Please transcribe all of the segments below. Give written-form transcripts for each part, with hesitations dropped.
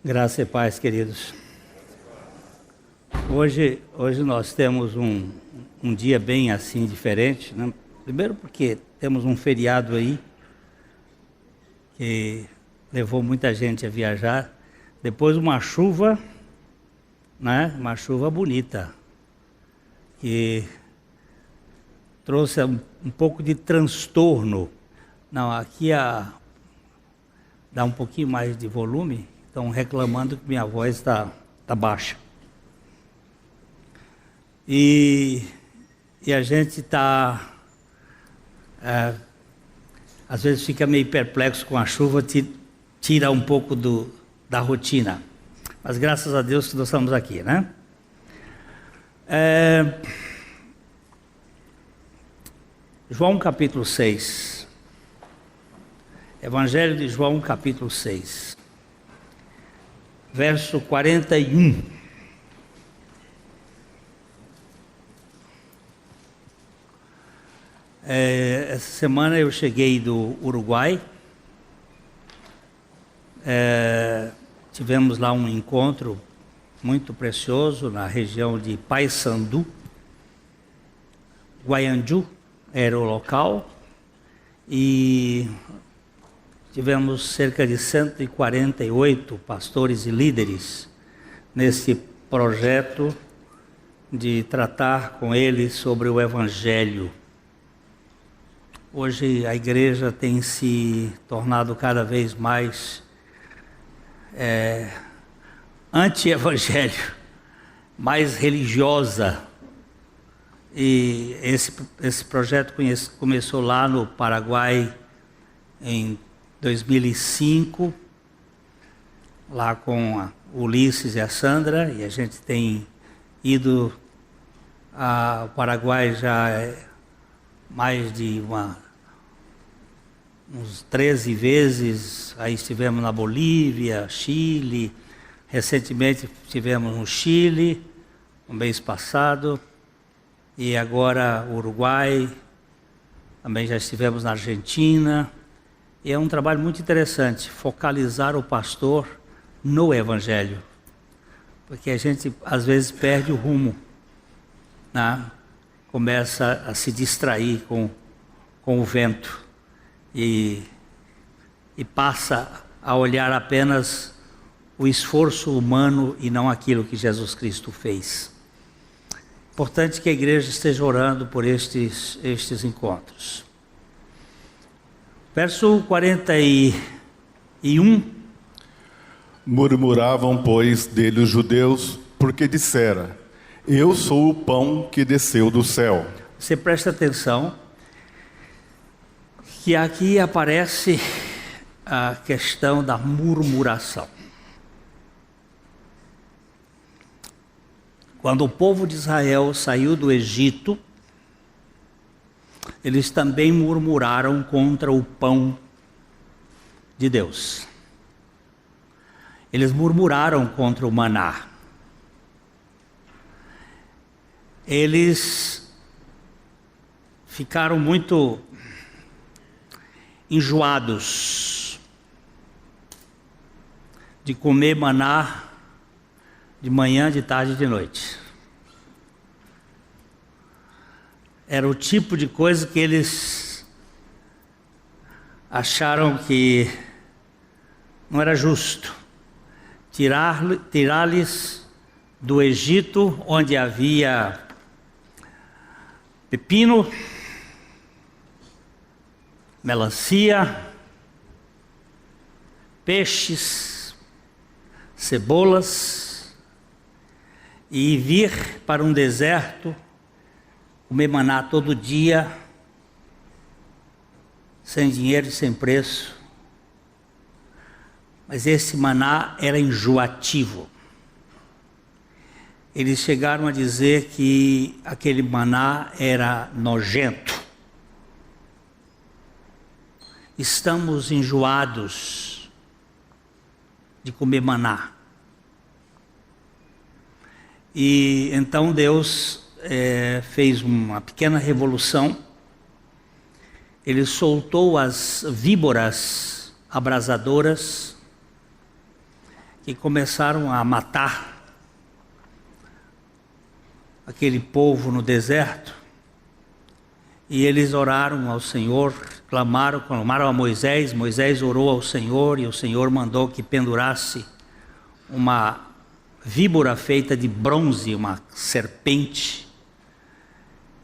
Graça e paz, queridos. Hoje nós temos um dia bem assim diferente, né? Primeiro porque temos um feriado aí que levou muita gente a viajar. Depois uma chuva, né? Uma chuva bonita que trouxe um pouco de transtorno. Não, aqui dá um pouquinho mais de volume. Estão reclamando que minha voz está baixa. E a gente está, às vezes fica meio perplexo com a chuva, tira um pouco da rotina. Mas graças a Deus que nós estamos aqui, né? João capítulo 6. Evangelho de João capítulo 6. Verso 41. Essa semana eu cheguei do Uruguai. Tivemos lá um encontro muito precioso na região de Payssandu. Guaiandu era o local. E tivemos cerca de 148 pastores e líderes nesse projeto de tratar com eles sobre o Evangelho. Hoje a igreja tem se tornado cada vez mais anti-evangelho, mais religiosa. E esse projeto começou lá no Paraguai em 2005, lá com o Ulisses e a Sandra, e a gente tem ido ao Paraguai já mais de uns 13 vezes. Aí estivemos na Bolívia, Chile, recentemente estivemos no Chile, no mês passado, e agora Uruguai, também já estivemos na Argentina. E é um trabalho muito interessante, focalizar o pastor no Evangelho, porque a gente às vezes perde o rumo, né? Começa a se distrair com o vento e passa a olhar apenas o esforço humano e não aquilo que Jesus Cristo fez. Importante que a igreja esteja orando por estes encontros. Verso 41. Murmuravam, pois, dele os judeus, porque dissera: eu sou o pão que desceu do céu. Você presta atenção que aqui aparece a questão da murmuração. Quando o povo de Israel saiu do Egito, eles também murmuraram contra o pão de Deus. Eles murmuraram contra o maná. Eles ficaram muito enjoados de comer maná de manhã, de tarde e de noite. Era o tipo de coisa que eles acharam que não era justo tirar-lhes do Egito, onde havia pepino, melancia, peixes, cebolas, e vir para um deserto, comer maná todo dia, sem dinheiro e sem preço. Mas esse maná era enjoativo. Eles chegaram a dizer que aquele maná era nojento. Estamos enjoados de comer maná. E então Deus fez uma pequena revolução. Ele soltou as víboras abrasadoras que começaram a matar aquele povo no deserto, e eles oraram ao Senhor, clamaram a Moisés. Moisés orou ao Senhor, e o Senhor mandou que pendurasse uma víbora feita de bronze, uma serpente,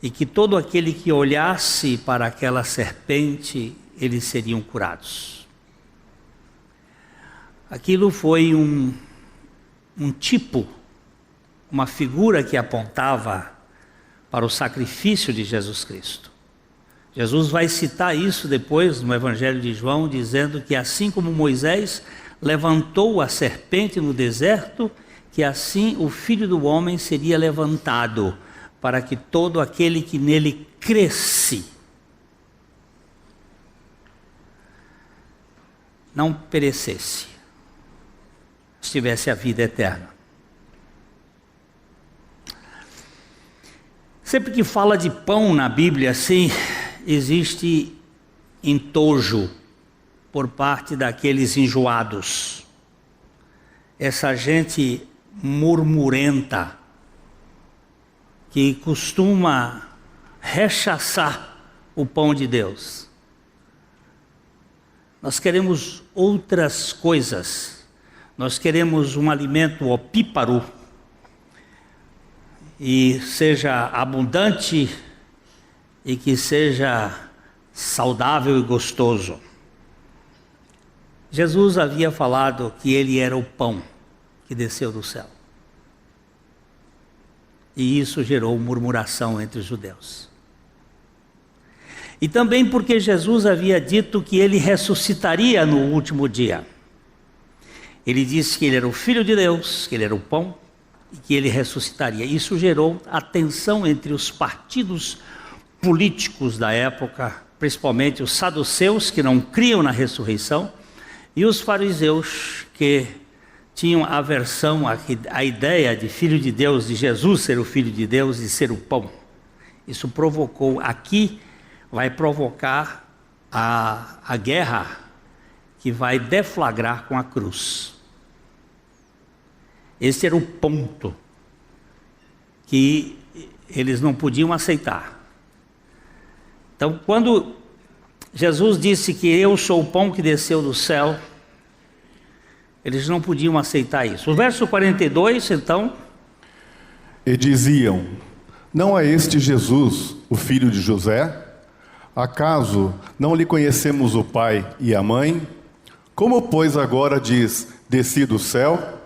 e que todo aquele que olhasse para aquela serpente, eles seriam curados. Aquilo foi um tipo, uma figura que apontava para o sacrifício de Jesus Cristo. Jesus vai citar isso depois no Evangelho de João, dizendo que assim como Moisés levantou a serpente no deserto, que assim o Filho do Homem seria levantado, para que todo aquele que nele cresce não perecesse, tivesse a vida eterna. Sempre que fala de pão na Bíblia, assim, existe entojo por parte daqueles enjoados, essa gente murmurenta, que costuma rechaçar o pão de Deus. Nós queremos outras coisas, nós queremos um alimento opíparo, e seja abundante, e que seja saudável e gostoso. Jesus havia falado que ele era o pão que desceu do céu. E isso gerou murmuração entre os judeus. E também porque Jesus havia dito que ele ressuscitaria no último dia. Ele disse que ele era o Filho de Deus, que ele era o pão, e que ele ressuscitaria. Isso gerou a tensão entre os partidos políticos da época, principalmente os saduceus, que não criam na ressurreição, e os fariseus, que tinham aversão à ideia de Filho de Deus, de Jesus ser o Filho de Deus e ser o pão. Isso provocou, aqui vai provocar a guerra que vai deflagrar com a cruz. Esse era o ponto que eles não podiam aceitar. Então, quando Jesus disse que eu sou o pão que desceu do céu, eles não podiam aceitar isso. O verso 42, então... E diziam: não é este Jesus, o filho de José? Acaso não lhe conhecemos o pai e a mãe? Como, pois, agora diz, desci do céu?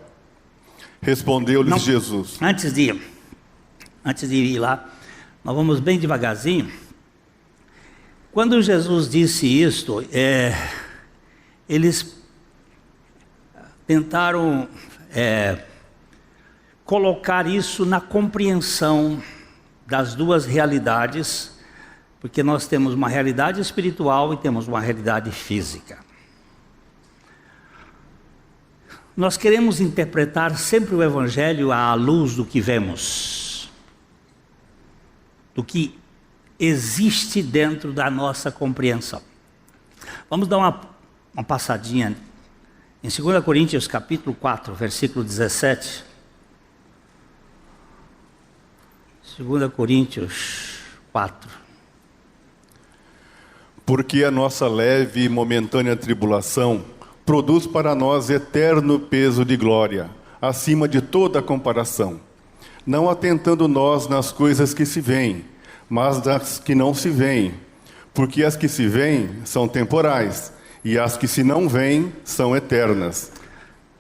Respondeu-lhes Jesus. Antes de ir lá, nós vamos bem devagarzinho. Quando Jesus disse isto, eles tentaram colocar isso na compreensão das duas realidades, porque nós temos uma realidade espiritual e temos uma realidade física. Nós queremos interpretar sempre o Evangelho à luz do que vemos, do que existe dentro da nossa compreensão. Vamos dar uma passadinha em 2 Coríntios capítulo 4, versículo 17. 2 Coríntios 4. Porque a nossa leve e momentânea tribulação produz para nós eterno peso de glória, acima de toda comparação, não atentando nós nas coisas que se veem, mas das que não se veem, porque as que se veem são temporais, e as que se não veem são eternas.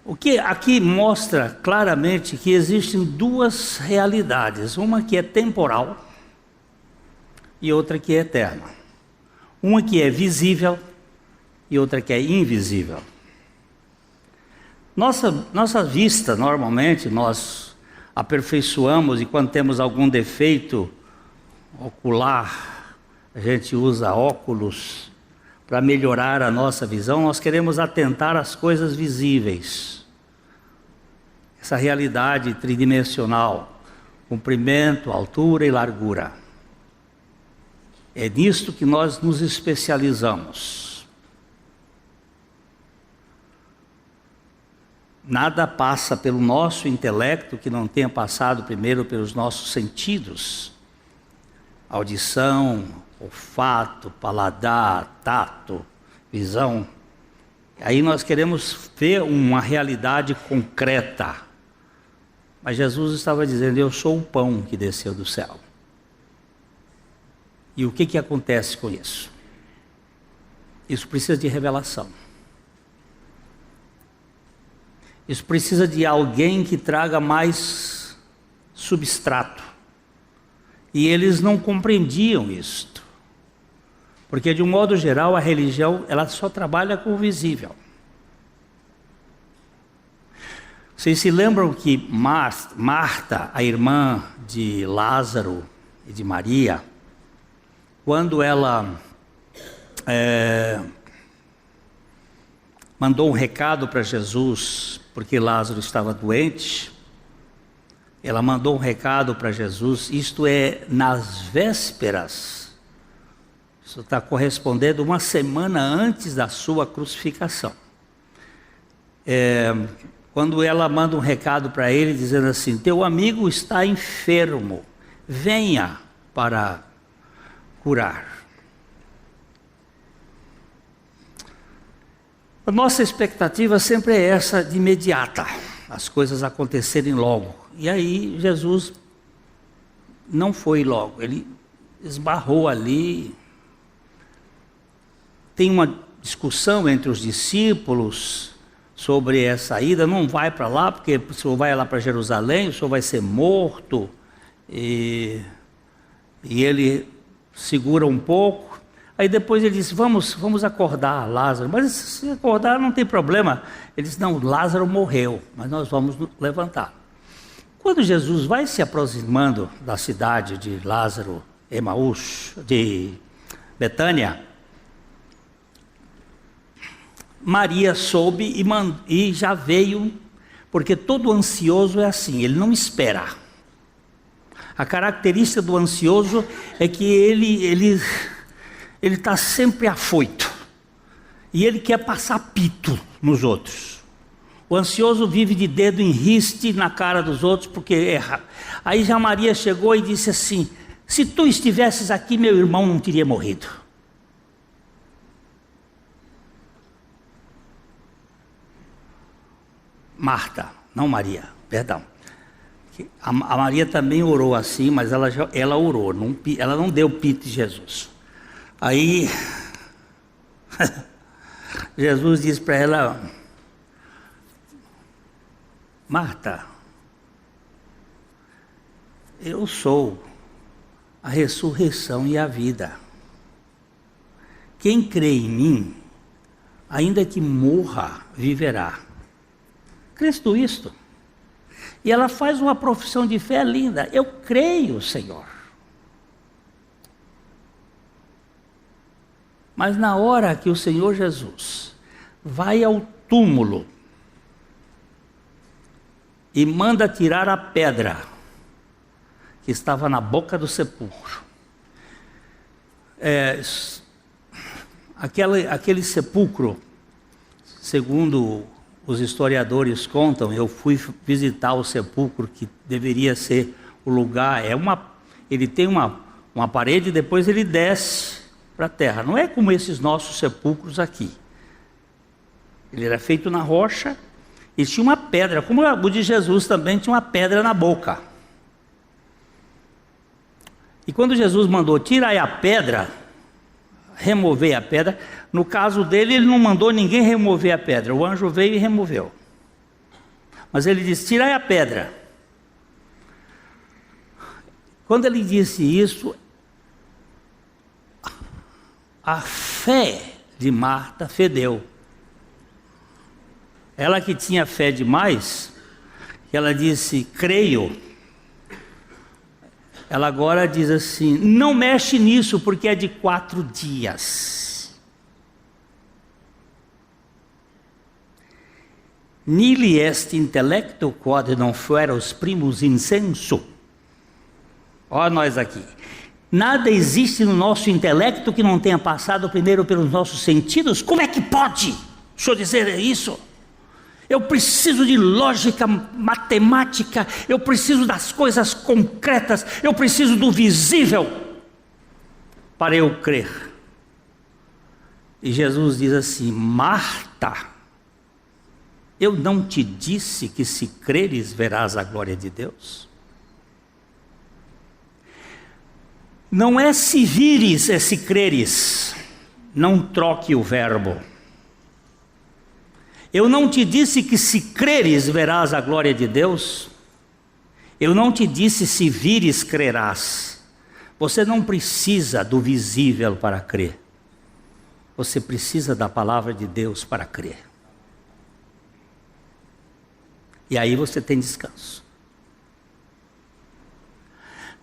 O que aqui mostra claramente que existem duas realidades, uma que é temporal e outra que é eterna. Uma que é visível e outra que é invisível. Nossa vista, normalmente, nós aperfeiçoamos, e quando temos algum defeito ocular, a gente usa óculos para melhorar a nossa visão. Nós queremos atentar às coisas visíveis. Essa realidade tridimensional, comprimento, altura e largura. É nisto que nós nos especializamos. Nada passa pelo nosso intelecto que não tenha passado primeiro pelos nossos sentidos. Audição, olfato, paladar, tato, visão. Aí nós queremos ver uma realidade concreta. Mas Jesus estava dizendo: eu sou o pão que desceu do céu. E o que acontece com isso? Isso precisa de revelação. Isso precisa de alguém que traga mais substrato. E eles não compreendiam isto. Porque, de um modo geral, a religião ela só trabalha com o visível. Vocês se lembram que Marta, a irmã de Lázaro e de Maria, quando ela mandou um recado para Jesus, porque Lázaro estava doente, ela mandou um recado para Jesus, isto é, nas vésperas, isso está correspondendo uma semana antes da sua crucificação. Quando ela manda um recado para ele, dizendo assim: teu amigo está enfermo, venha para curar. A nossa expectativa sempre é essa, de imediata, as coisas acontecerem logo. E aí Jesus não foi logo, ele esbarrou ali. Tem uma discussão entre os discípulos sobre essa ida: não vai para lá, porque o senhor vai lá para Jerusalém, o senhor vai ser morto. E ele segura um pouco. Aí depois ele disse: vamos acordar Lázaro. Mas se acordar não tem problema. Ele disse: não, Lázaro morreu, mas nós vamos levantar. Quando Jesus vai se aproximando da cidade de Lázaro, Emaús, de Betânia, Maria soube e já veio, porque todo ansioso é assim, ele não espera. A característica do ansioso é que ele está sempre afoito, e ele quer passar pito nos outros. O ansioso vive de dedo em riste na cara dos outros, porque erra. Aí já Maria chegou e disse assim: se tu estivesses aqui, meu irmão não teria morrido. Marta, não Maria, perdão. A Maria também orou assim, mas ela orou, ela não deu pito de Jesus. Aí Jesus disse para ela: Marta, eu sou a ressurreição e a vida. Quem crê em mim, ainda que morra, viverá. Crês tu isto? E ela faz uma profissão de fé linda: eu creio, Senhor. Mas na hora que o Senhor Jesus vai ao túmulo e manda tirar a pedra que estava na boca do sepulcro, aquele sepulcro, segundo os historiadores contam, eu fui visitar o sepulcro que deveria ser o lugar, ele tem uma parede e depois ele desce para a terra. Não é como esses nossos sepulcros aqui. Ele era feito na rocha e tinha uma pedra, como o de Jesus também tinha uma pedra na boca. E quando Jesus mandou tirar a pedra, remover a pedra, no caso dele, ele não mandou ninguém remover a pedra, o anjo veio e removeu. Mas ele disse: tirai a pedra. Quando ele disse isso, a fé de Marta fedeu. Ela que tinha fé demais, ela disse: creio. Ela agora diz assim: não mexe nisso, porque é de 4 dias. Nili est intellecto quod non fueros primus insenso. Olha nós aqui. Nada existe no nosso intelecto que não tenha passado primeiro pelos nossos sentidos. Como é que pode o senhor dizer isso? Eu preciso de lógica matemática, eu preciso das coisas concretas, eu preciso do visível para eu crer. E Jesus diz assim: Marta, eu não te disse que se creres verás a glória de Deus? Não é se vires, é se creres. Não troque o verbo. Eu não te disse que se creres verás a glória de Deus? Eu não te disse se vires crerás. Você não precisa do visível para crer. Você precisa da palavra de Deus para crer. E aí você tem descanso.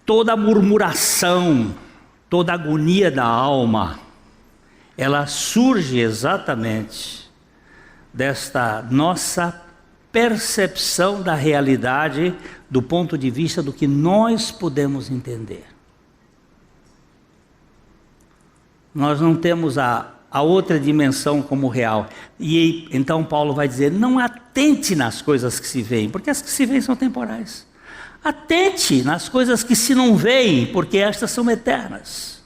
Toda murmuração, toda agonia da alma, ela surge exatamente desta nossa percepção da realidade do ponto de vista do que nós podemos entender. Nós não temos a outra dimensão como real. E então Paulo vai dizer: não atente nas coisas que se veem, porque as que se veem são temporais. Atente nas coisas que se não veem, porque estas são eternas.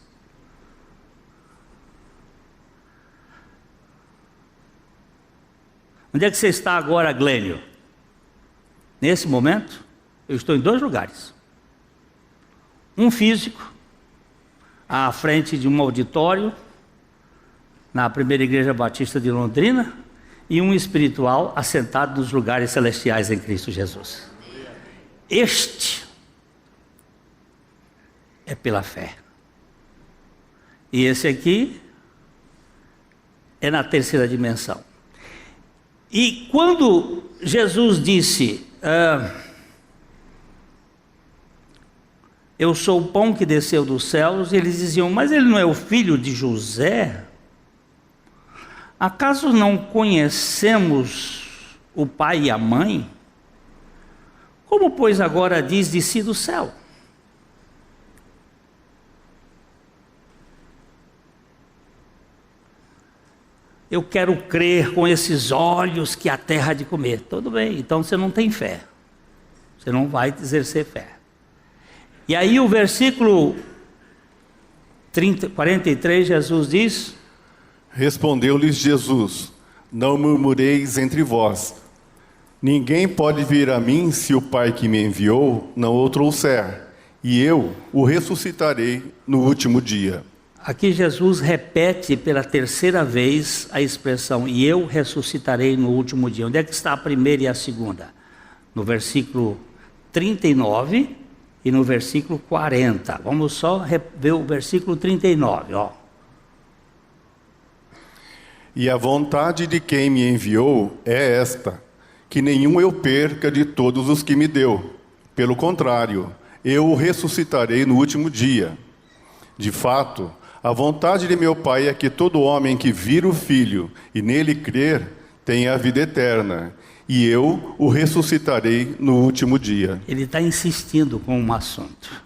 Onde é que você está agora, Glênio? Nesse momento, eu estou em 2 lugares. Um físico, à frente de um auditório, na Primeira Igreja Batista de Londrina, e um espiritual assentado nos lugares celestiais em Cristo Jesus. Este é pela fé. E esse aqui é na terceira dimensão. E quando Jesus disse: eu sou o pão que desceu dos céus, eles diziam: mas ele não é o filho de José? Acaso não conhecemos o pai e a mãe? Como, pois, agora diz: desci do céu? Eu quero crer com esses olhos que a terra há de comer. Tudo bem, então você não tem fé. Você não vai exercer fé. E aí o versículo 43, Jesus diz: respondeu-lhes Jesus: não murmureis entre vós. Ninguém pode vir a mim se o Pai que me enviou não o trouxer, e eu o ressuscitarei no último dia. Aqui Jesus repete pela terceira vez a expressão: e eu ressuscitarei no último dia. Onde é que está a primeira e a segunda? No versículo 39 e no versículo 40. Vamos só ver o versículo 39, ó. E a vontade de quem me enviou é esta: que nenhum eu perca de todos os que me deu. Pelo contrário, eu o ressuscitarei no último dia. De fato, a vontade de meu Pai é que todo homem que vir o Filho e nele crer tenha a vida eterna, e eu o ressuscitarei no último dia. Ele está insistindo com um assunto.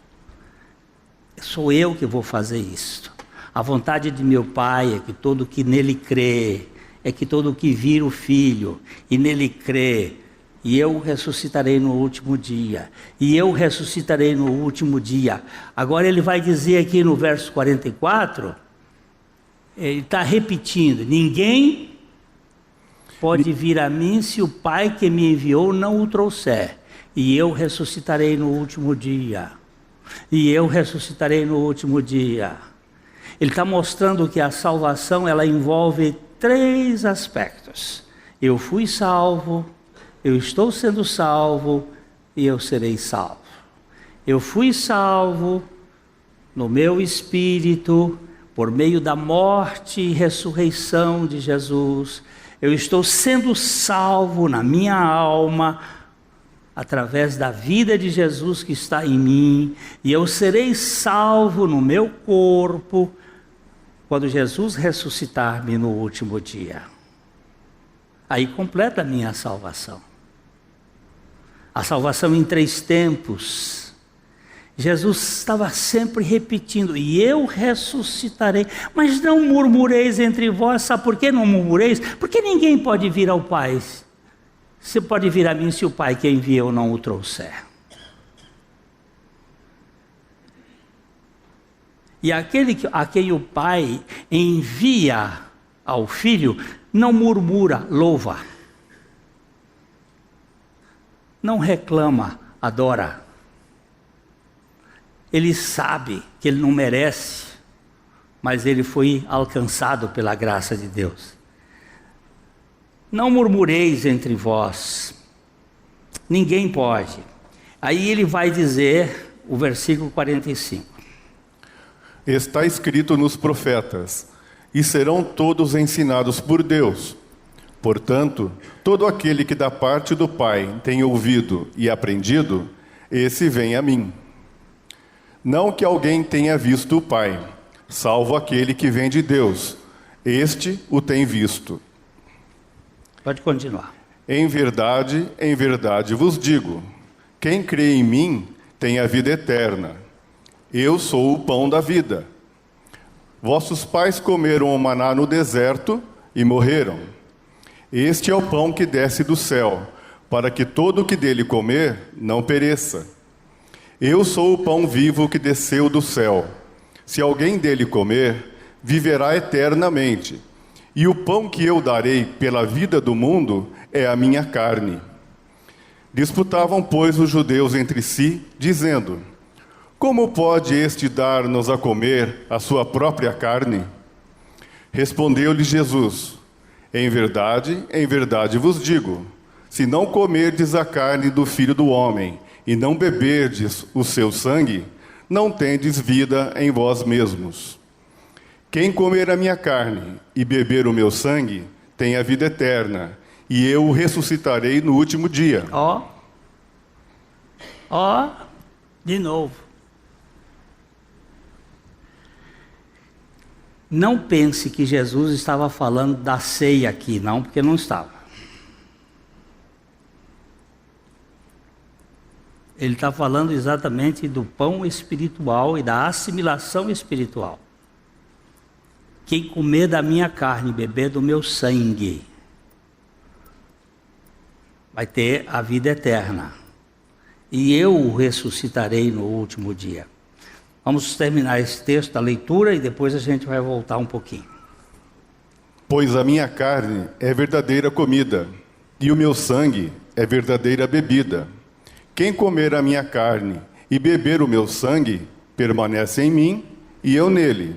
Sou eu que vou fazer isto. A vontade de meu Pai é que todo que nele crê, é que todo que vir o Filho e nele crê, e eu ressuscitarei no último dia. E eu ressuscitarei no último dia. Agora ele vai dizer aqui no verso 44, ele está repetindo: ninguém pode vir a mim se o Pai que me enviou não o trouxer. E eu ressuscitarei no último dia. E eu ressuscitarei no último dia. Ele está mostrando que a salvação, ela envolve 3 aspectos. Eu fui salvo, eu estou sendo salvo e eu serei salvo. Eu fui salvo no meu espírito, por meio da morte e ressurreição de Jesus. Eu estou sendo salvo na minha alma, através da vida de Jesus que está em mim. E eu serei salvo no meu corpo, quando Jesus ressuscitar-me no último dia. Aí completa a minha salvação. A salvação em 3 tempos. Jesus estava sempre repetindo: e eu ressuscitarei. Mas não murmureis entre vós. Sabe por que não murmureis? Porque ninguém pode vir ao Pai Você pode vir a mim se o Pai que enviou não o trouxer. E aquele a quem o Pai envia ao Filho, não murmura, louva. Não reclama, adora. Ele sabe que ele não merece, mas ele foi alcançado pela graça de Deus. Não murmureis entre vós, ninguém pode. Aí ele vai dizer, o versículo 45. Está escrito nos profetas, e serão todos ensinados por Deus. Portanto, todo aquele que da parte do Pai tem ouvido e aprendido, esse vem a mim. Não que alguém tenha visto o Pai, salvo aquele que vem de Deus. Este o tem visto. Pode continuar. Em verdade vos digo, quem crê em mim tem a vida eterna. Eu sou o pão da vida. Vossos pais comeram o maná no deserto e morreram. Este é o pão que desce do céu, para que todo o que dele comer não pereça. Eu sou o pão vivo que desceu do céu. Se alguém dele comer, viverá eternamente. E o pão que eu darei pela vida do mundo é a minha carne. Disputavam, pois, os judeus entre si, dizendo: como pode este dar-nos a comer a sua própria carne? Respondeu-lhe Jesus: em verdade vos digo, se não comerdes a carne do Filho do Homem e não beberdes o seu sangue, não tendes vida em vós mesmos. Quem comer a minha carne e beber o meu sangue tem a vida eterna, e eu o ressuscitarei no último dia. De novo. Não pense que Jesus estava falando da ceia aqui, não, porque não estava. Ele está falando exatamente do pão espiritual e da assimilação espiritual. Quem comer da minha carne e beber do meu sangue vai ter a vida eterna. E eu o ressuscitarei no último dia. Vamos terminar esse texto da leitura e depois a gente vai voltar um pouquinho. Pois a minha carne é verdadeira comida, e o meu sangue é verdadeira bebida. Quem comer a minha carne e beber o meu sangue, permanece em mim e eu nele.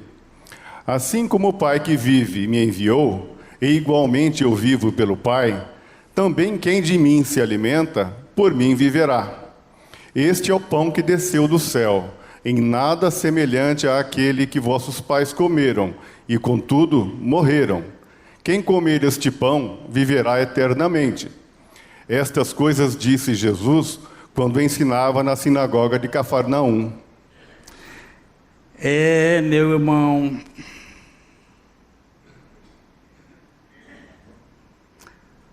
Assim como o Pai que vive me enviou, e igualmente eu vivo pelo Pai, também quem de mim se alimenta, por mim viverá. Este é o pão que desceu do céu, em nada semelhante àquele que vossos pais comeram, e contudo morreram. Quem comer este pão, viverá eternamente. Estas coisas disse Jesus, quando ensinava na sinagoga de Cafarnaum. Meu irmão,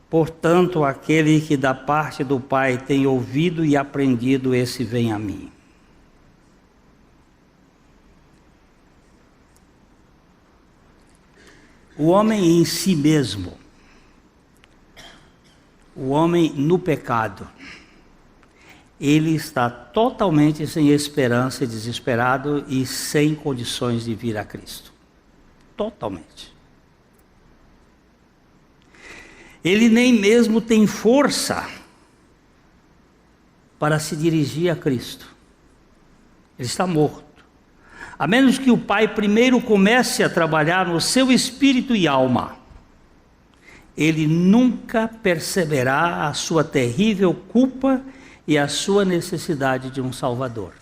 portanto, aquele que da parte do Pai tem ouvido e aprendido, esse vem a mim. O homem em si mesmo, o homem no pecado, ele está totalmente sem esperança, desesperado e sem condições de vir a Cristo. Totalmente. Ele nem mesmo tem força para se dirigir a Cristo. Ele está morto. A menos que o Pai primeiro comece a trabalhar no seu espírito e alma, ele nunca perceberá a sua terrível culpa e a sua necessidade de um Salvador.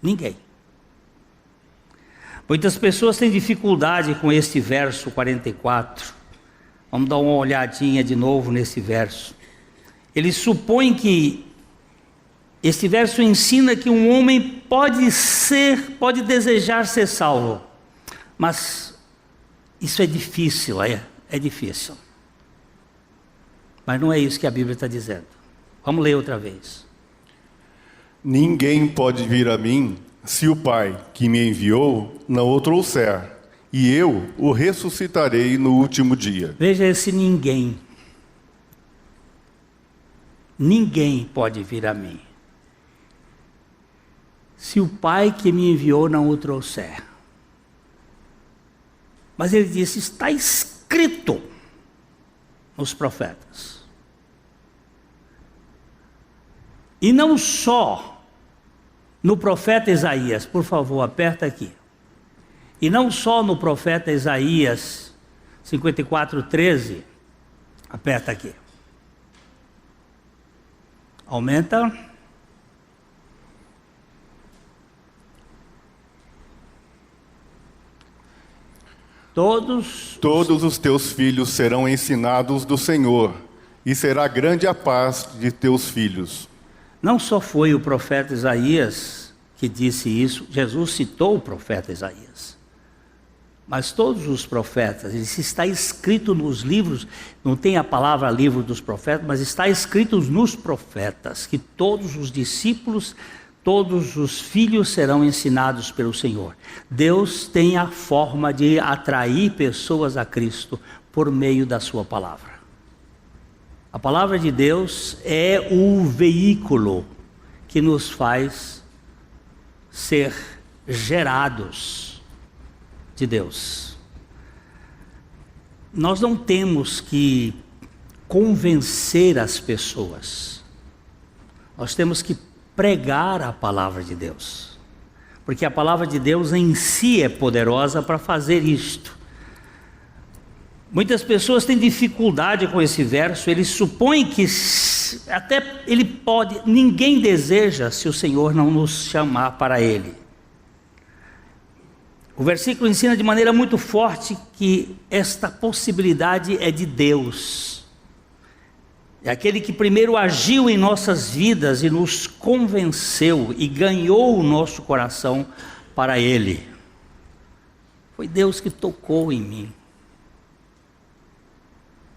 Ninguém. Muitas pessoas têm dificuldade com este verso 44. Vamos dar uma olhadinha de novo nesse verso. Eles supõem que este verso ensina que um homem pode desejar ser salvo, mas isso é difícil, é difícil. Mas não é isso que a Bíblia está dizendo. Vamos ler outra vez. Ninguém pode vir a mim se o Pai que me enviou não o trouxer, e eu o ressuscitarei no último dia. Veja esse ninguém. ninguém pode vir a mim, se o Pai que me enviou não o trouxer. Mas ele disse, está escrito nos profetas. E não só no profeta Isaías, por favor, aperta aqui. E não só no profeta Isaías 54:13, aperta aqui. Aumenta. Todos os teus filhos serão ensinados do Senhor, e será grande a paz de teus filhos. Não só foi o profeta Isaías que disse isso, Jesus citou o profeta Isaías. Mas todos os profetas, isso está escrito nos livros, não tem a palavra livro dos profetas, mas está escrito nos profetas, que todos os discípulos, todos os filhos serão ensinados pelo Senhor. Deus tem a forma de atrair pessoas a Cristo por meio da sua palavra. A palavra de Deus é o veículo que nos faz ser gerados de Deus. Nós não temos que convencer as pessoas. Nós temos que pregar a palavra de Deus, porque a palavra de Deus em si é poderosa para fazer isto. Muitas pessoas têm dificuldade com esse verso, eles supõem que até ele pode, ninguém deseja se o Senhor não nos chamar para ele. O versículo ensina de maneira muito forte que esta possibilidade é de Deus. É aquele que primeiro agiu em nossas vidas e nos convenceu e ganhou o nosso coração para Ele. Foi Deus que tocou em mim.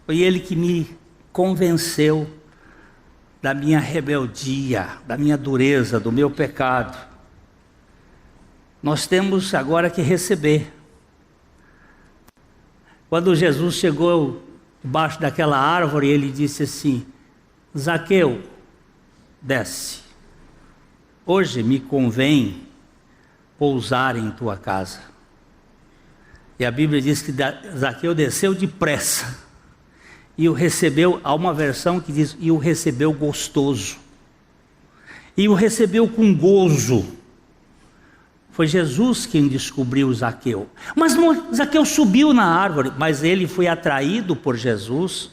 Foi Ele que me convenceu da minha rebeldia, da minha dureza, do meu pecado. Nós temos agora que receber. Quando Jesus chegou debaixo daquela árvore, ele disse assim: Zaqueu, desce. Hoje me convém pousar em tua casa. E a Bíblia diz que Zaqueu desceu depressa e o recebeu. Há uma versão que diz: e o recebeu gostoso. E o recebeu com gozo. Foi Jesus quem descobriu Zaqueu. Mas Zaqueu subiu na árvore, mas ele foi atraído por Jesus.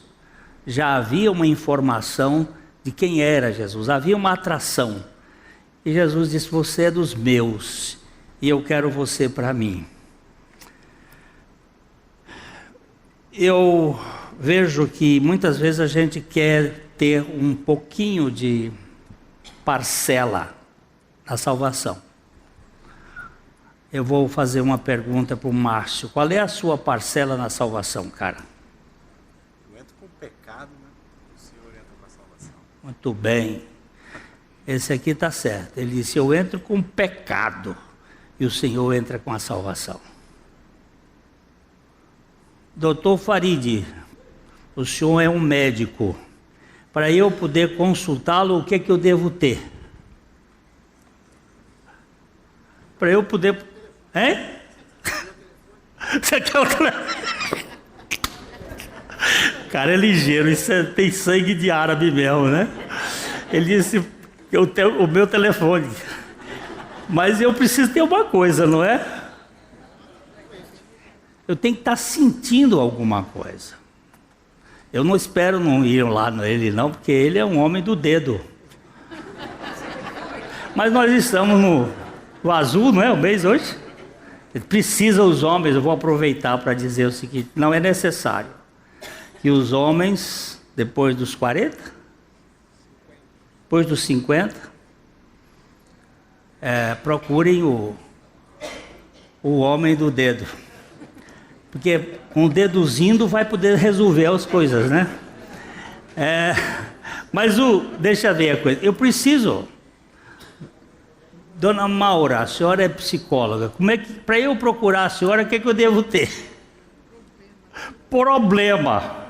Já havia uma informação de quem era Jesus, havia uma atração. E Jesus disse: você é dos meus, e eu quero você para mim. Eu vejo que muitas vezes a gente quer ter um pouquinho de parcela na salvação. Eu vou fazer uma pergunta para o Márcio. Qual é a sua parcela na salvação, cara? Eu entro com pecado, né? O Senhor entra com a salvação. Muito bem. Esse aqui está certo. Ele disse: eu entro com pecado e o Senhor entra com a salvação. Doutor Farid, o senhor é um médico. Para eu poder consultá-lo, o que é que eu devo ter? Para eu poder... Hein? Você quer o telefone? Cara, é ligeiro, isso tem sangue de árabe mesmo, né? Ele disse: eu tenho o meu telefone, mas eu preciso ter uma coisa, não é? Eu tenho que estar sentindo alguma coisa. Eu não espero não ir lá nele não, porque ele é um homem do dedo. Mas nós estamos no azul, não é? O mês hoje. Precisa os homens, eu vou aproveitar para dizer o seguinte: não é necessário que os homens, depois dos 40, depois dos 50, procurem o homem do dedo. Porque com o deduzindo vai poder resolver as coisas, né? Mas deixa eu ver a coisa. Eu preciso... Dona Maura, a senhora é psicóloga. Como é que, para eu procurar a senhora, o que é que eu devo ter? Problema.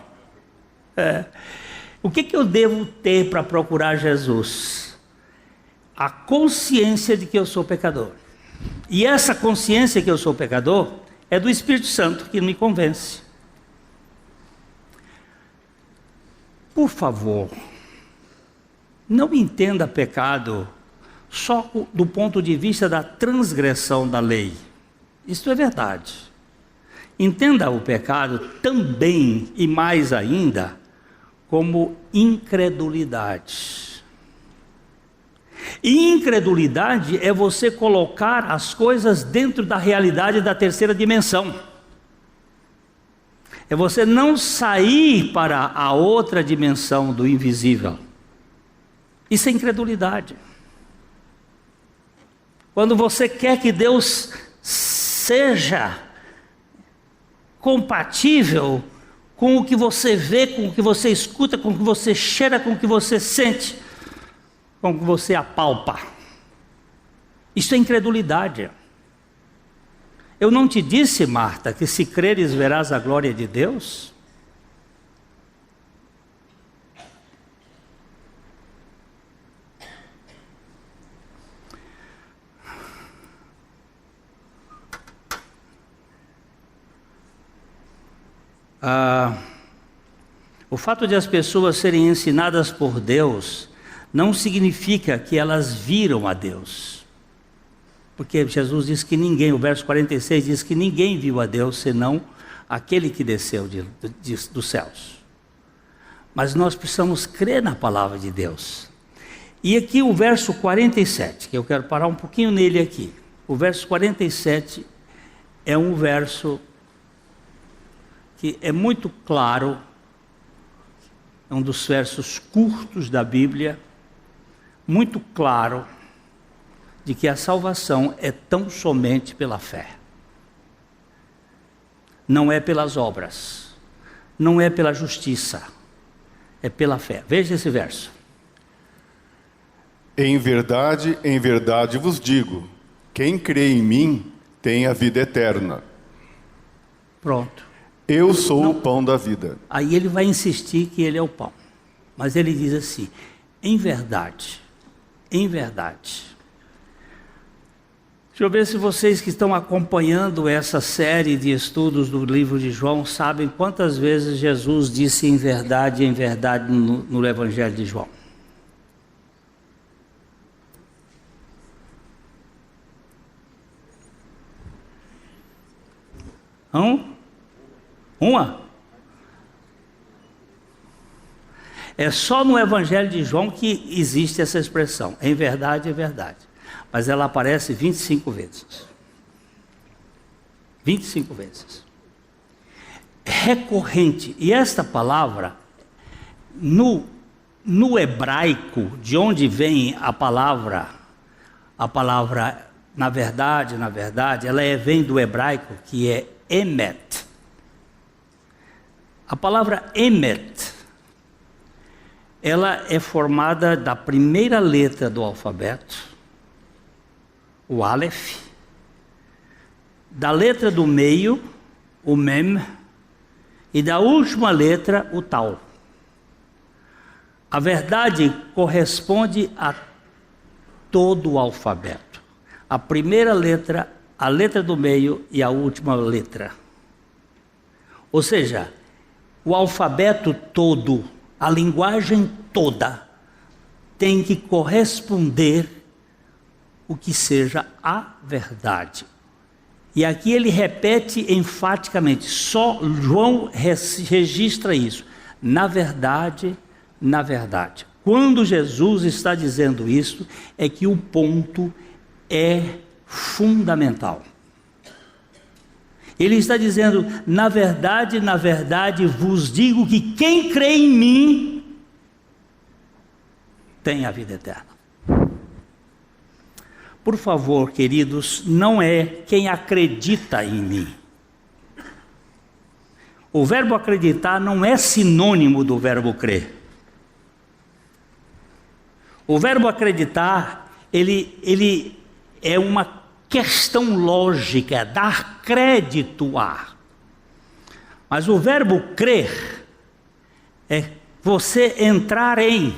O que eu devo ter para procurar Jesus? A consciência de que eu sou pecador. E essa consciência que eu sou pecador é do Espírito Santo que me convence. Por favor, não entenda pecado só do ponto de vista da transgressão da lei. Isso é verdade. Entenda o pecado também e mais ainda como incredulidade. E incredulidade é você colocar as coisas dentro da realidade da terceira dimensão. É você não sair para a outra dimensão do invisível. Isso é incredulidade. Quando você quer que Deus seja compatível com o que você vê, com o que você escuta, com o que você cheira, com o que você sente, com o que você apalpa. Isso é incredulidade. Eu não te disse, Marta, que se creres verás a glória de Deus? O fato de as pessoas serem ensinadas por Deus não significa que elas viram a Deus. Porque Jesus diz que ninguém, o verso 46 diz que ninguém viu a Deus senão aquele que desceu dos céus. Mas nós precisamos crer na palavra de Deus. E aqui o verso 47, que eu quero parar um pouquinho nele aqui. O verso 47 é um verso que é muito claro, é um dos versos curtos da Bíblia, muito claro, de que a salvação é tão somente pela fé. Não é pelas obras, não é pela justiça, é pela fé. Veja esse verso. Em verdade vos digo, quem crê em mim tem a vida eterna. Pronto. Eu sou o pão da vida. Aí ele vai insistir que ele é o pão. Mas ele diz assim, em verdade. Deixa eu ver se vocês que estão acompanhando essa série de estudos do livro de João sabem quantas vezes Jesus disse em verdade no Evangelho de João. Uma? É só no Evangelho de João que existe essa expressão, em verdade, mas ela aparece 25 vezes. 25 vezes. Recorrente. E esta palavra, no hebraico, de onde vem a palavra, na verdade, ela vem do hebraico, que é emet. A palavra emet, ela é formada da primeira letra do alfabeto, o Aleph, da letra do meio, o Mem, e da última letra, o Tal. A verdade corresponde a todo o alfabeto. A primeira letra, a letra do meio e a última letra. Ou seja, o alfabeto todo, a linguagem toda, tem que corresponder o que seja a verdade. E aqui ele repete enfaticamente, só João registra isso. Na verdade. Quando Jesus está dizendo isso, é que o ponto é fundamental. Ele está dizendo, na verdade, vos digo que quem crê em mim tem a vida eterna. Por favor, queridos, não é quem acredita em mim. O verbo acreditar não é sinônimo do verbo crer. O verbo acreditar, ele é uma questão lógica, dar crédito a. Mas o verbo crer é você entrar em.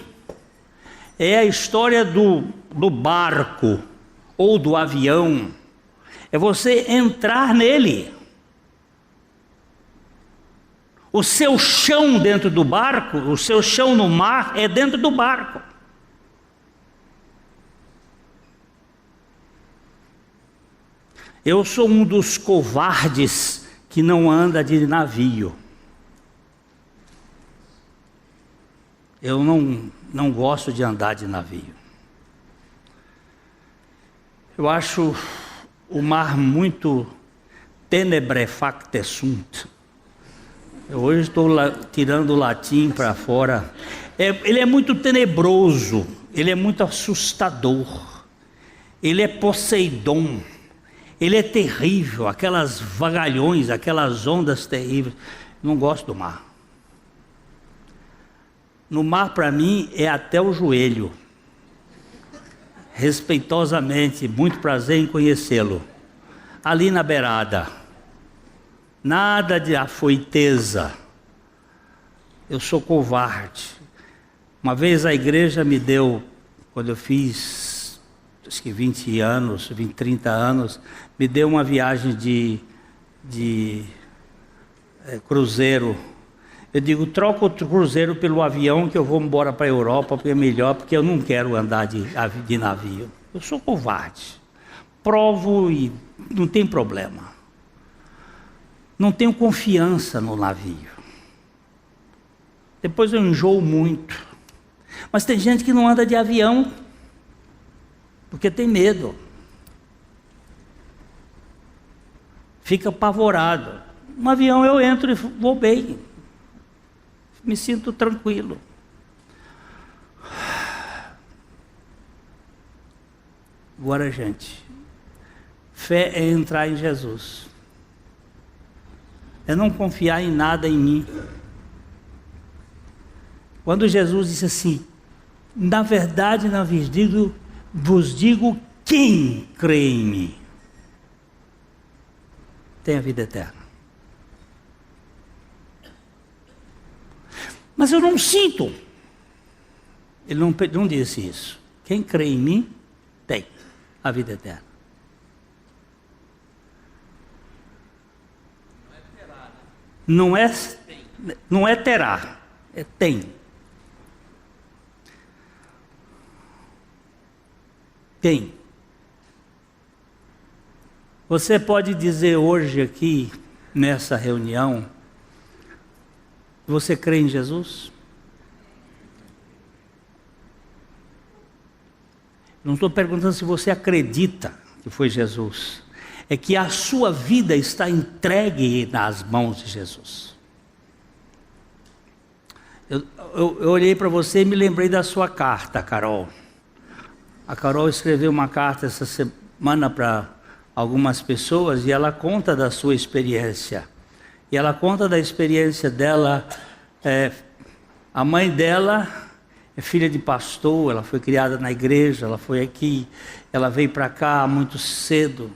É a história do barco ou do avião. É você entrar nele. O seu chão dentro do barco, o seu chão no mar é dentro do barco. Eu sou um dos covardes que não anda de navio. Eu não gosto de andar de navio. Eu acho o mar muito tenebrefacte sunt. Eu hoje estou tirando o latim para fora. Ele é muito tenebroso, ele é muito assustador. Ele é Poseidon. Ele é terrível, aquelas vagalhões, aquelas ondas terríveis. Não gosto do mar. No mar, para mim, é até o joelho. Respeitosamente, muito prazer em conhecê-lo. Ali na beirada. Nada de afoiteza. Eu sou covarde. Uma vez a igreja me deu, quando eu fiz acho que 20 anos, 30 anos, me deu uma viagem de cruzeiro. Eu digo, troca o cruzeiro pelo avião que eu vou embora para a Europa, porque é melhor, porque eu não quero andar de navio. Eu sou covarde. Provo e não tem problema. Não tenho confiança no navio. Depois eu enjoo muito. Mas tem gente que não anda de avião porque tem medo. Fica apavorado. No avião eu entro e vou bem. Me sinto tranquilo. Agora, gente, fé é entrar em Jesus. É não confiar em nada em mim. Quando Jesus disse assim, na verdade, vos digo quem crê em mim tem a vida eterna. Mas eu não sinto. Ele não disse isso. Quem crê em mim tem a vida eterna. Não é terá, é tem. Tem. Você pode dizer hoje aqui, nessa reunião, você crê em Jesus? Não estou perguntando se você acredita que foi Jesus. É que a sua vida está entregue nas mãos de Jesus. Eu olhei para você e me lembrei da sua carta, Carol. A Carol escreveu uma carta essa semana para algumas pessoas e ela conta da sua experiência. E ela conta da experiência dela. A mãe dela é filha de pastor, ela foi criada na igreja, ela foi aqui, ela veio para cá muito cedo.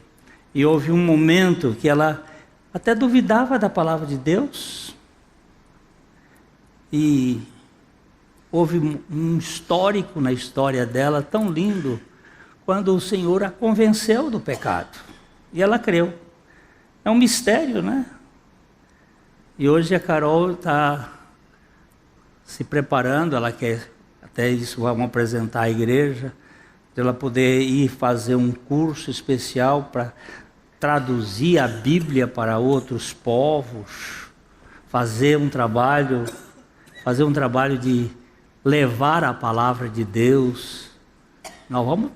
E houve um momento que ela até duvidava da palavra de Deus. E houve um histórico na história dela tão lindo, quando o Senhor a convenceu do pecado. E ela creu. É um mistério, né? E hoje a Carol está se preparando, ela quer, até isso vamos apresentar à igreja, para ela poder ir fazer um curso especial para traduzir a Bíblia para outros povos, fazer um trabalho de levar a palavra de Deus. Nós vamos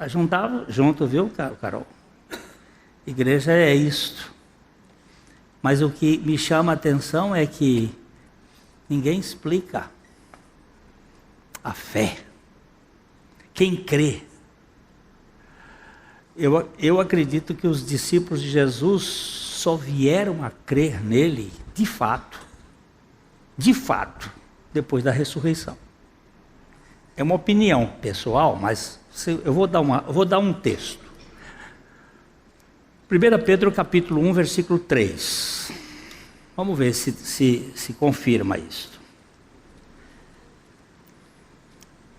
juntar junto, viu, Carol? Igreja é isto. Mas o que me chama a atenção é que ninguém explica a fé. Quem crê? Eu acredito que os discípulos de Jesus só vieram a crer nele, de fato, depois da ressurreição. É uma opinião pessoal, mas eu vou dar um texto. 1 Pedro capítulo 1, versículo 3. Vamos ver se confirma isto.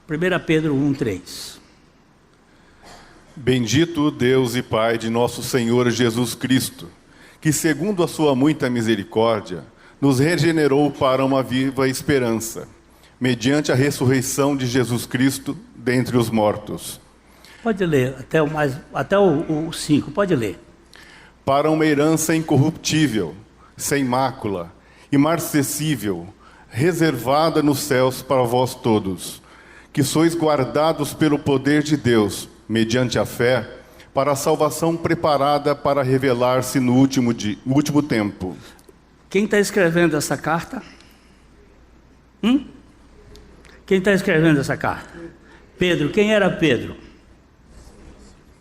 1 Pedro 1:3. Bendito Deus e Pai de nosso Senhor Jesus Cristo, que segundo a sua muita misericórdia, nos regenerou para uma viva esperança, mediante a ressurreição de Jesus Cristo dentre os mortos. Pode ler até o 5, pode ler. Para uma herança incorruptível, sem mácula, imarcessível, reservada nos céus para vós todos, que sois guardados pelo poder de Deus, mediante a fé, para a salvação preparada para revelar-se no último tempo. Quem está escrevendo essa carta? Quem está escrevendo essa carta? Pedro. Quem era Pedro?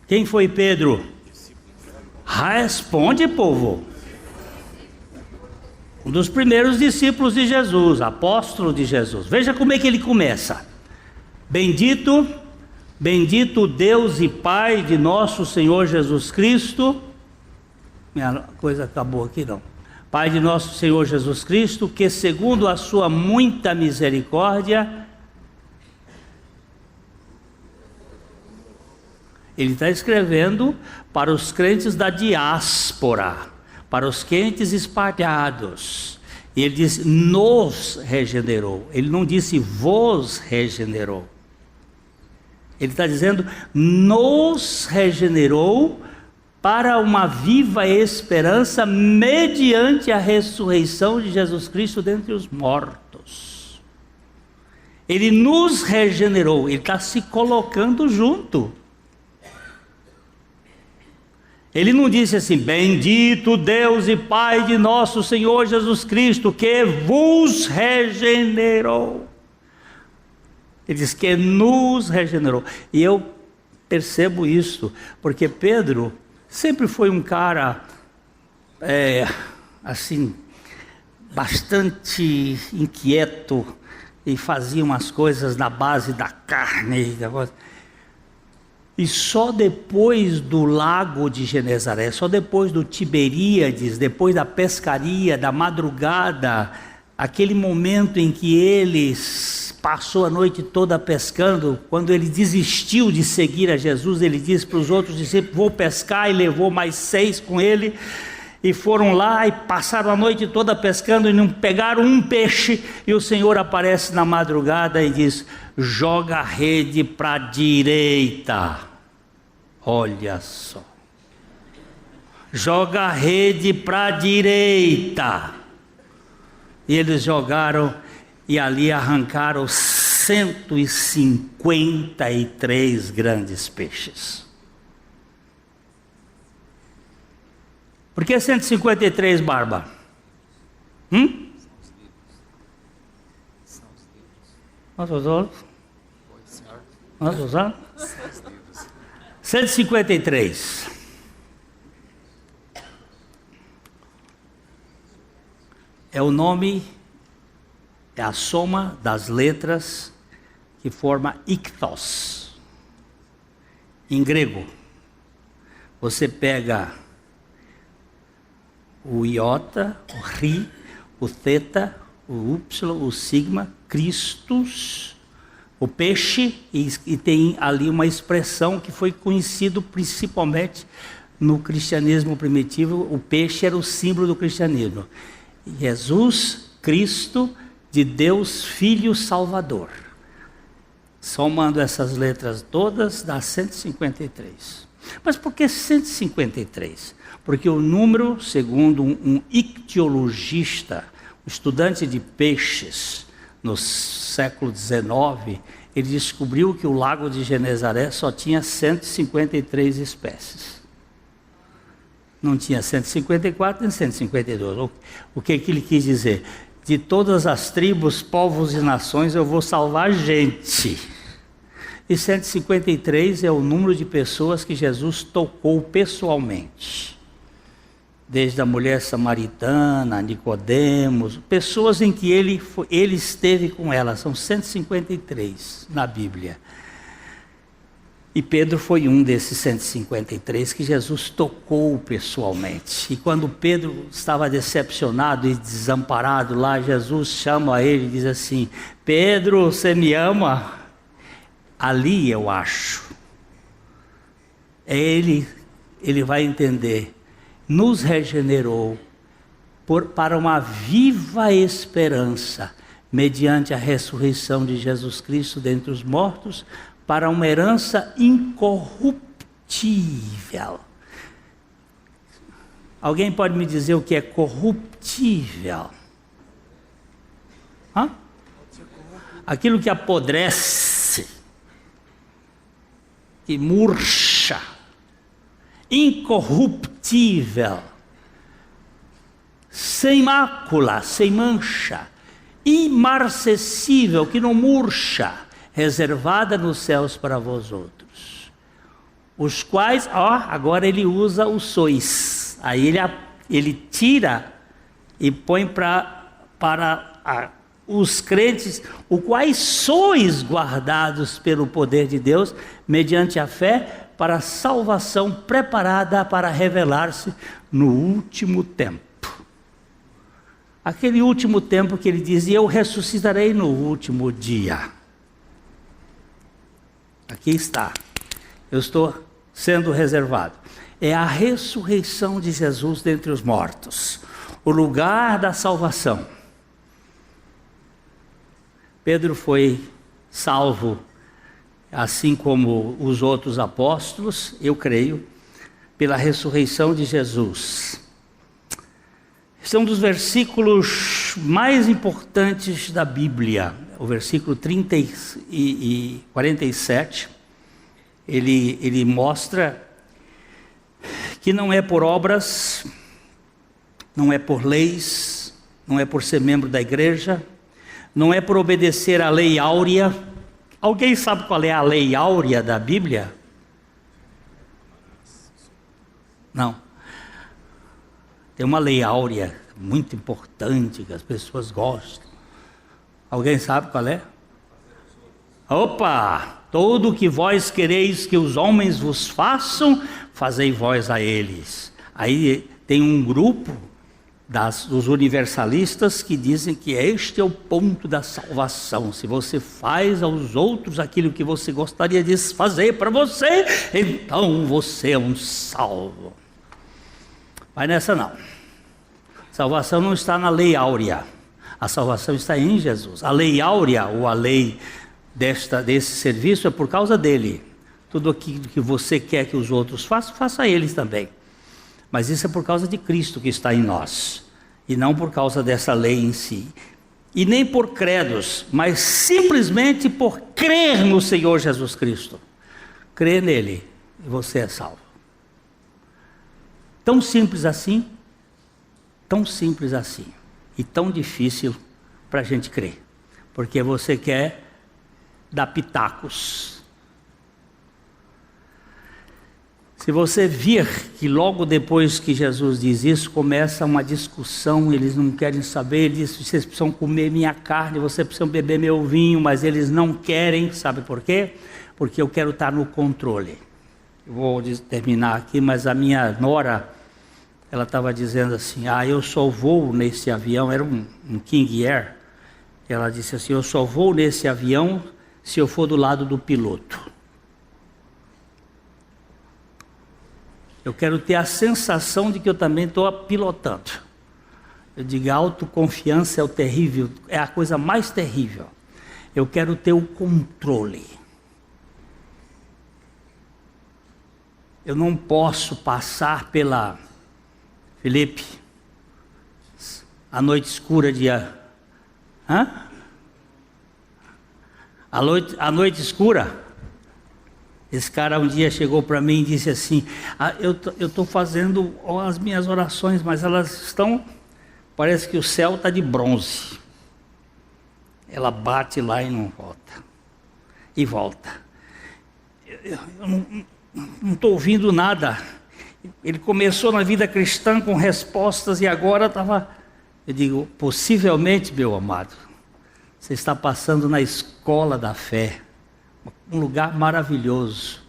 Quem foi Pedro? Responde, povo. Um dos primeiros discípulos de Jesus, apóstolo de Jesus. Veja como é que ele começa. Bendito Deus e Pai de nosso Senhor Jesus Cristo. Minha coisa acabou aqui não. Pai de nosso Senhor Jesus Cristo, que segundo a sua muita misericórdia, ele está escrevendo para os crentes da diáspora, para os crentes espalhados. E ele diz, nos regenerou. Ele não disse, vos regenerou. Ele está dizendo, nos regenerou para uma viva esperança mediante a ressurreição de Jesus Cristo dentre os mortos. Ele nos regenerou, ele está se colocando junto. Ele não disse assim, bendito Deus e Pai de nosso Senhor Jesus Cristo, que vos regenerou. Ele diz que nos regenerou. E eu percebo isso, porque Pedro sempre foi um cara, assim, bastante inquieto e fazia umas coisas na base da carne. E só depois do lago de Genezaré, só depois do Tiberíades, depois da pescaria, da madrugada, aquele momento em que eles passou a noite toda pescando, quando ele desistiu de seguir a Jesus, ele disse para os outros discípulos, vou pescar, e levou mais 6 com ele, e foram lá e passaram a noite toda pescando e não pegaram um peixe, e o Senhor aparece na madrugada e diz, joga a rede para a direita. Olha só, joga a rede para a direita. E eles jogaram e ali arrancaram 153 grandes peixes. Por que 153, Barba? Nós usamos? 153. É o nome, é a soma das letras que forma ictos. Em grego, você pega o iota, o ri, o theta, o upsilon, o sigma, Christus, o peixe, e tem ali uma expressão que foi conhecido principalmente no cristianismo primitivo. O peixe era o símbolo do cristianismo. Jesus Cristo de Deus Filho Salvador. Somando essas letras todas, dá 153. Mas por que 153? Porque o número, segundo um ictiologista, um estudante de peixes, no século XIX, ele descobriu que o lago de Genezaré só tinha 153 espécies. Não tinha 154 nem 152. O que ele quis dizer? De todas as tribos, povos e nações eu vou salvar gente. E 153 é o número de pessoas que Jesus tocou pessoalmente. Desde a mulher samaritana, Nicodemos, pessoas em que ele esteve com elas, são 153 na Bíblia. E Pedro foi um desses 153 que Jesus tocou pessoalmente. E quando Pedro estava decepcionado e desamparado lá, Jesus chama ele e diz assim, Pedro, você me ama? ali eu acho, ele vai entender, nos regenerou para uma viva esperança, mediante a ressurreição de Jesus Cristo dentre os mortos, para uma herança incorruptível. Alguém pode me dizer o que é corruptível? Hã? Aquilo que apodrece, que murcha, incorruptível, sem mácula, sem mancha, imarcessível, que não murcha, reservada nos céus para vós outros, os quais, agora ele usa o sois, aí ele tira e põe para os crentes, os quais sois guardados pelo poder de Deus, mediante a fé, para a salvação preparada para revelar-se no último tempo. Aquele último tempo que ele diz, eu ressuscitarei no último dia. Aqui está, eu estou sendo reservado. É a ressurreição de Jesus dentre os mortos, o lugar da salvação. Pedro foi salvo, assim como os outros apóstolos, eu creio, pela ressurreição de Jesus. Esse é um dos versículos mais importantes da Bíblia, o versículo 30 e 47, ele mostra que não é por obras, não é por leis, não é por ser membro da igreja, não é por obedecer à lei áurea. Alguém sabe qual é a lei áurea da Bíblia? Não. Tem uma lei áurea muito importante que as pessoas gostam. Alguém sabe qual é? Opa! Tudo o que vós quereis que os homens vos façam, fazei vós a eles. Aí tem um grupo dos universalistas que dizem que este é o ponto da salvação. Se você faz aos outros aquilo que você gostaria de fazer para você, então você é um salvo. Mas nessa não. Salvação não está na lei áurea. A salvação está em Jesus. A lei áurea, ou a lei desse serviço, é por causa dele. Tudo aquilo que você quer que os outros façam, faça eles também. Mas isso é por causa de Cristo que está em nós, e não por causa dessa lei em si. E nem por credos, mas simplesmente por crer no Senhor Jesus Cristo. Crer nele, e você é salvo. Tão simples assim, e tão difícil para a gente crer. Porque você quer dar pitacos. Se você vir que logo depois que Jesus diz isso, começa uma discussão, eles não querem saber, ele diz, vocês precisam comer minha carne, vocês precisam beber meu vinho, mas eles não querem, sabe por quê? Porque eu quero estar no controle. Eu vou terminar aqui, mas a minha nora, ela estava dizendo assim, eu só vou nesse avião, era um King Air, ela disse assim, eu só vou nesse avião se eu for do lado do piloto. Eu quero ter a sensação de que eu também estou pilotando. Eu digo, a autoconfiança é o terrível, é a coisa mais terrível. Eu quero ter o controle. Eu não posso passar pela, Felipe, a noite escura de... A noite escura... Esse cara um dia chegou para mim e disse assim, eu estou fazendo as minhas orações, mas elas estão, parece que o céu está de bronze. Ela bate lá e não volta. E volta. Eu não estou ouvindo nada. Ele começou na vida cristã com respostas e agora estava... Eu digo, possivelmente, meu amado, você está passando na escola da fé. Um lugar maravilhoso,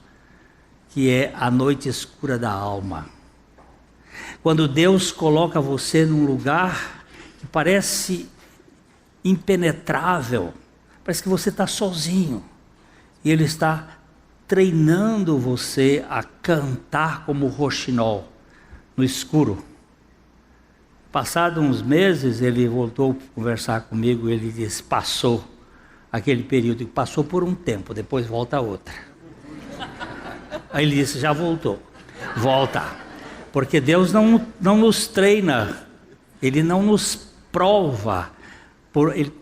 que é a noite escura da alma. Quando Deus coloca você num lugar que parece impenetrável, parece que você está sozinho. E Ele está treinando você a cantar como roxinol no escuro. Passados uns meses, ele voltou a conversar comigo. Ele disse: passou aquele período, passou por um tempo, depois volta a outra. Aí ele disse: já voltou, volta, porque Deus não nos treina, Ele não nos prova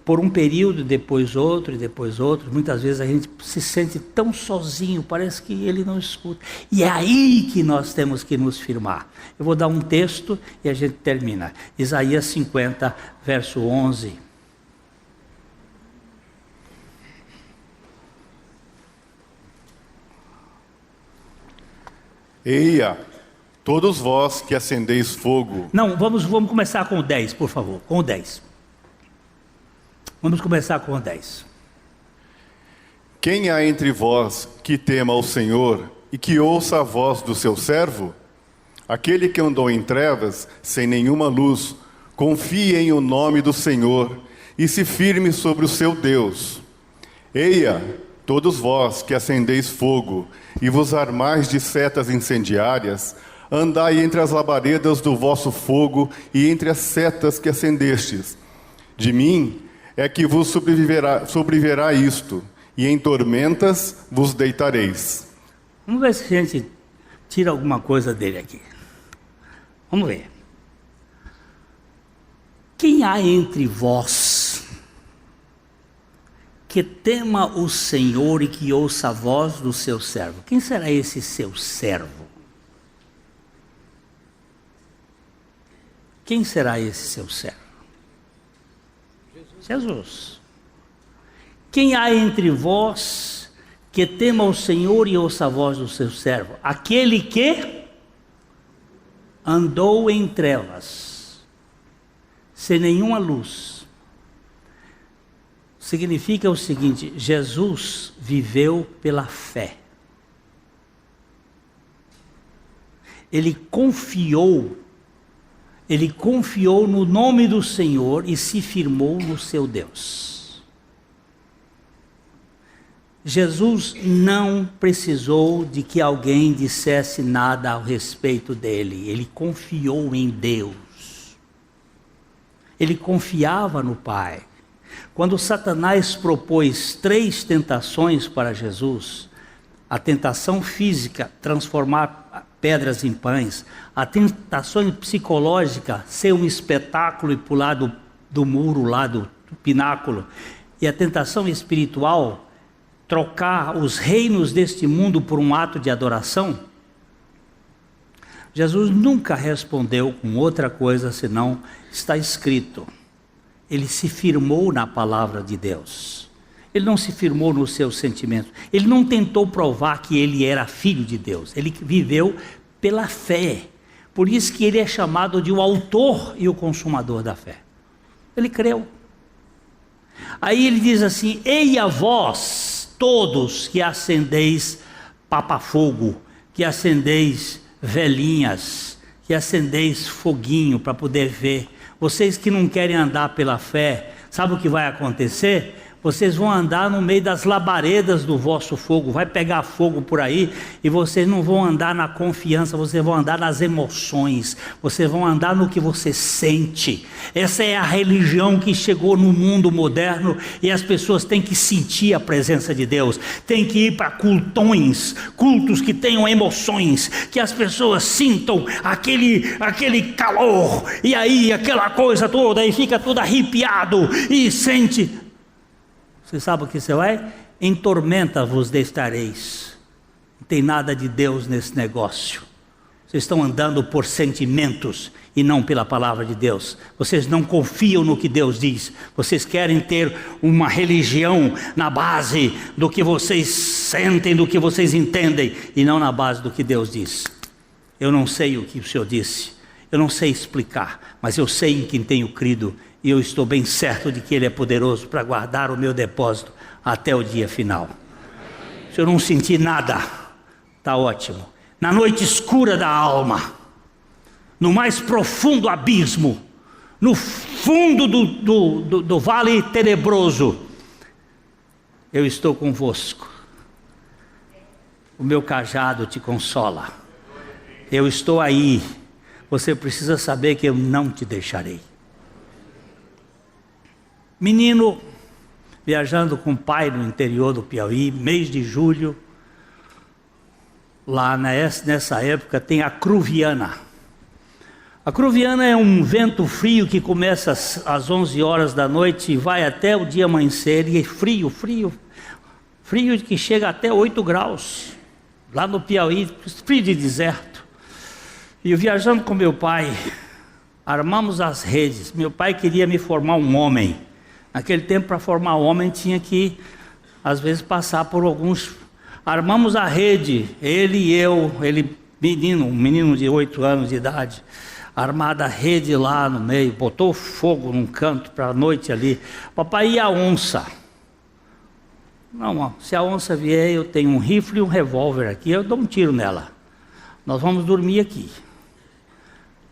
por um período, depois outro e depois outro. Muitas vezes a gente se sente tão sozinho, parece que Ele não escuta, e é aí que nós temos que nos firmar. Eu vou dar um texto e a gente termina. Isaías 50, verso 11. Eia, todos vós que acendeis fogo. Não, vamos começar com o 10, por favor, com o 10. Vamos começar com o 10. Quem há entre vós que tema ao Senhor e que ouça a voz do seu servo? Aquele que andou em trevas, sem nenhuma luz, confie em o nome do Senhor e se firme sobre o seu Deus. Eia, todos vós que acendeis fogo e vos armais de setas incendiárias, andai entre as labaredas do vosso fogo e entre as setas que acendestes. De mim é que vos sobreviverá isto, e em tormentas vos deitareis. Vamos ver se a gente tira alguma coisa dele aqui. Vamos ver. Quem há entre vós que tema o Senhor e que ouça a voz do seu servo? Quem será esse seu servo? Quem será esse seu servo? Jesus. Quem há entre vós que tema o Senhor e ouça a voz do seu servo? Aquele que andou em trevas, sem nenhuma luz. Significa o seguinte: Jesus viveu pela fé. Ele confiou no nome do Senhor e se firmou no seu Deus. Jesus não precisou de que alguém dissesse nada ao respeito dele. Ele confiou em Deus. Ele confiava no Pai. Quando Satanás propôs 3 tentações para Jesus, a tentação física, transformar pedras em pães; a tentação psicológica, ser um espetáculo e pular do muro lá do pináculo; e a tentação espiritual, trocar os reinos deste mundo por um ato de adoração, Jesus nunca respondeu com outra coisa senão: está escrito. Ele se firmou na palavra de Deus. Ele não se firmou nos seus sentimentos. Ele não tentou provar que ele era filho de Deus. Ele viveu pela fé. Por isso que ele é chamado de o autor e o consumador da fé. Ele creu. Aí ele diz assim: ei a vós todos que acendeis papafogo, que acendeis velhinhas, que acendeis foguinho para poder ver. Vocês que não querem andar pela fé, sabe o que vai acontecer? Vocês vão andar no meio das labaredas do vosso fogo, vai pegar fogo por aí, e vocês não vão andar na confiança, vocês vão andar nas emoções, vocês vão andar no que você sente. Essa é a religião que chegou no mundo moderno, e as pessoas têm que sentir a presença de Deus, têm que ir para cultos que tenham emoções, que as pessoas sintam aquele calor, e aí aquela coisa toda, e fica tudo arrepiado, e sente. Você sabe o que você vai? Em tormenta vos deitareis. Não tem nada de Deus nesse negócio. Vocês estão andando por sentimentos e não pela palavra de Deus. Vocês não confiam no que Deus diz. Vocês querem ter uma religião na base do que vocês sentem, do que vocês entendem, e não na base do que Deus diz. Eu não sei o que o Senhor disse. Eu não sei explicar, mas eu sei em quem tenho crido. E eu estou bem certo de que Ele é poderoso para guardar o meu depósito até o dia final. Se eu não sentir nada, está ótimo. Na noite escura da alma, no mais profundo abismo, no fundo do vale tenebroso, eu estou convosco. o meu cajado te consola. Eu estou aí. Você precisa saber que eu não te deixarei. Menino, viajando com o pai no interior do Piauí, mês de julho, lá nessa época tem a Cruviana. A Cruviana é um vento frio que começa às 11 horas da noite e vai até o dia amanhecer, e é frio que chega até 8 graus, lá no Piauí, frio de deserto. E eu viajando com meu pai, armamos as redes. Meu pai queria me formar um homem. Naquele tempo, para formar um homem, tinha que, às vezes, passar por alguns... Armamos a rede, ele e eu, um menino de 8 anos de idade, armada a rede lá no meio, botou fogo num canto para a noite ali. Papai, e a onça? Não, se a onça vier, eu tenho um rifle e um revólver aqui, eu dou um tiro nela. Nós vamos dormir aqui.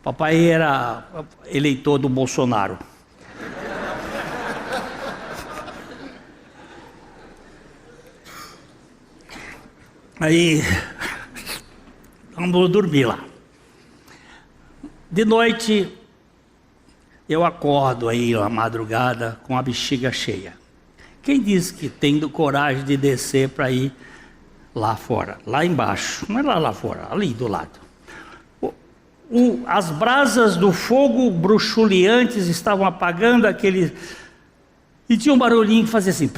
Papai era eleitor do Bolsonaro. Aí, vamos dormir lá. De noite, eu acordo aí na madrugada com a bexiga cheia. Quem disse que tem coragem de descer para ir lá fora? Lá embaixo, não é lá fora, ali do lado. As brasas do fogo bruxuleantes estavam apagando aquele... E tinha um barulhinho que fazia assim...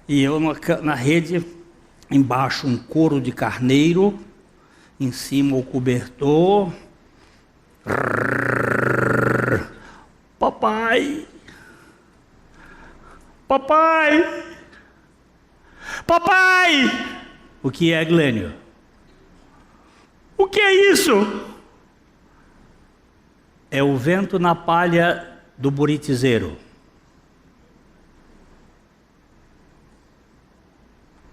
E eu na rede, embaixo um couro de carneiro, em cima o cobertor. Papai! Papai! Papai! O que é, Glênio? O que é isso? É o vento na palha do buritizeiro.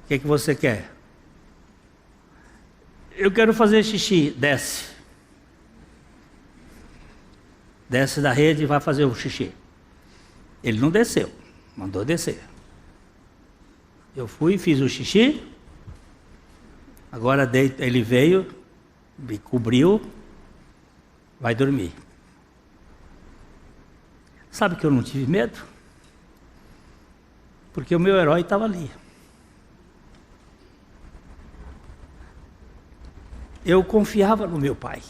O que é que você quer? Eu quero fazer xixi. Desce. Desce da rede e vai fazer o xixi. Ele não desceu, mandou descer. Eu fui, fiz o xixi. Agora ele veio, me cobriu, vai dormir. Sabe que eu não tive medo? Porque o meu herói estava ali. Eu confiava no meu pai.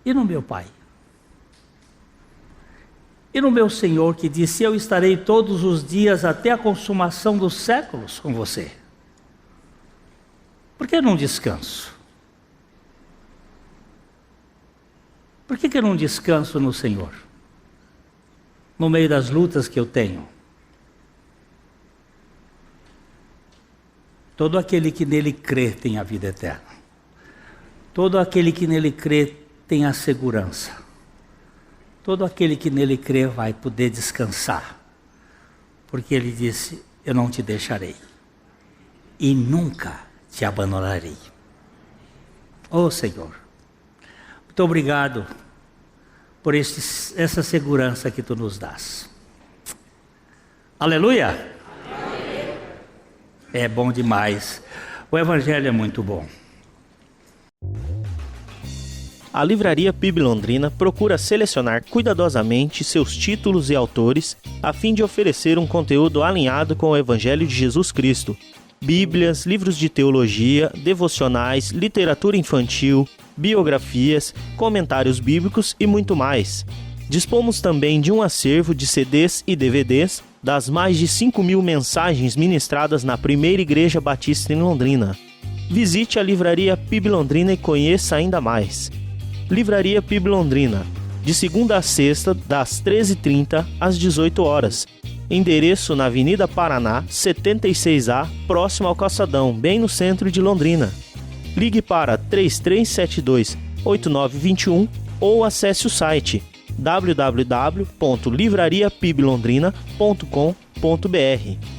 E no meu pai? E no meu Senhor que disse: eu estarei todos os dias até a consumação dos séculos com você. Por que eu não descanso? Por que eu não descanso no Senhor? No meio das lutas que eu tenho. Todo aquele que nele crê tem a vida eterna. Todo aquele que nele crê tem a segurança. Todo aquele que nele crê vai poder descansar. Porque ele disse: eu não te deixarei. E nunca te abandonarei. Oh Senhor, muito obrigado por essa segurança que tu nos dás. Aleluia! É bom demais. O Evangelho é muito bom. A Livraria PIB Londrina procura selecionar cuidadosamente seus títulos e autores a fim de oferecer um conteúdo alinhado com o Evangelho de Jesus Cristo. Bíblias, livros de teologia, devocionais, literatura infantil, biografias, comentários bíblicos e muito mais. Dispomos também de um acervo de CDs e DVDs das mais de 5.000 mensagens ministradas na Primeira Igreja Batista em Londrina. Visite a Livraria PIB Londrina e conheça ainda mais. Livraria PIB Londrina, de segunda a sexta, das 13h30 às 18 horas. Endereço na Avenida Paraná, 76A, próximo ao Calçadão, bem no centro de Londrina. Ligue para 3372-8921 ou acesse o site www.livrariapiblondrina.com.br.